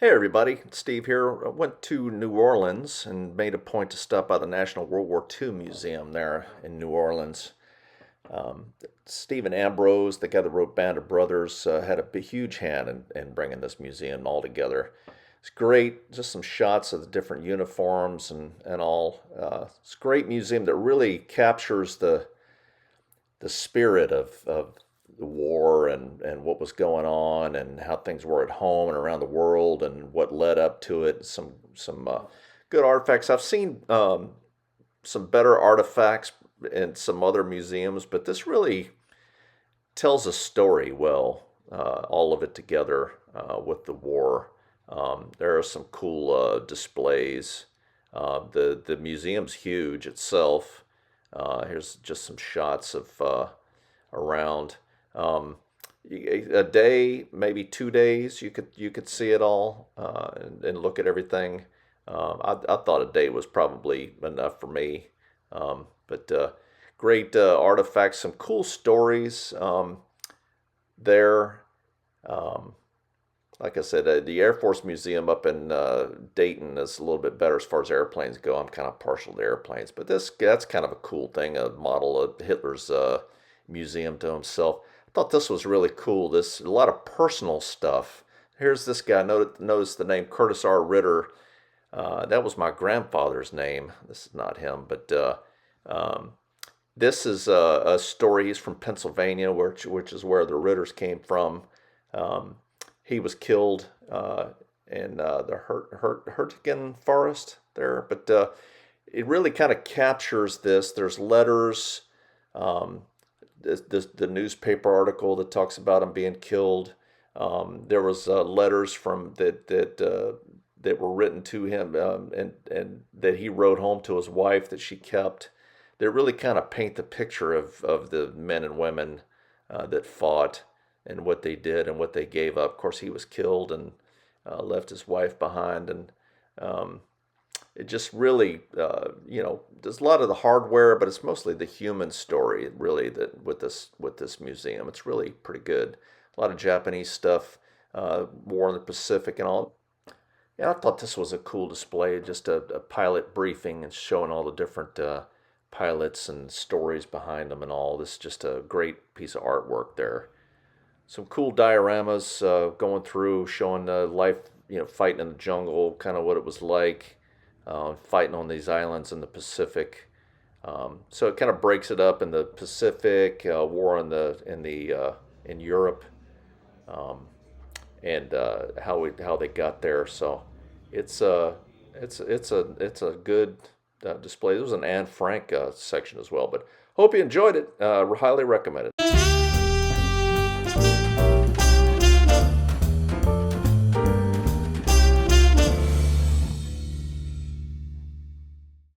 Hey everybody, Steve here. I went to New Orleans and made a point to stop by the National World War II Museum there in New Orleans. Um, Stephen Ambrose, the guy that wrote Band of Brothers, had a huge hand in bringing this museum all together. It's great, just some shots of the different uniforms and all. It's a great museum that really captures the spirit of the war and what was going on and how things were at home and around the world and what led up to it. Some good artifacts. I've seen some better artifacts in some other museums, but this really tells a story well, all of it together with the war. There are some cool displays. The museum's huge itself. Here's just some shots of around. Um, a day, maybe 2 days, you could see it all and look at everything. I thought a day was probably enough for me. But great artifacts, some cool stories there. Um, like I said, the Air Force Museum up in Dayton is a little bit better as far as airplanes go. I'm kind of partial to airplanes, but that's kind of a cool thing, a model of Hitler's museum to himself. I thought this was really cool. This a lot of personal stuff. Here's this guy. Notice the name Curtis R. Ritter. That was my grandfather's name. This is not him, but um, this is a story. He's from Pennsylvania, which is where the Ritters came from. Um, he was killed in the Hurtgen Forest there, but it really kind of captures this. There's letters, um, the newspaper article that talks about him being killed. There was letters from that were written to him, and that he wrote home to his wife that she kept. That really kind of paint the picture of the men and women that fought and what they did and what they gave up. Of course, he was killed and left his wife behind, and um, it just really, there's a lot of the hardware, but it's mostly the human story, really, that with this museum. It's really pretty good. A lot of Japanese stuff, war in the Pacific and all. Yeah, I thought this was a cool display, just a pilot briefing and showing all the different pilots and stories behind them and all. This is just a great piece of artwork there. Some cool dioramas going through, showing life, fighting in the jungle, kind of what it was like, fighting on these islands in the Pacific. So it kind of breaks it up in the Pacific, war in Europe, um, and how they got there. So it's it's a good display. There was an Anne Frank section as well, but hope you enjoyed it. Highly recommend it.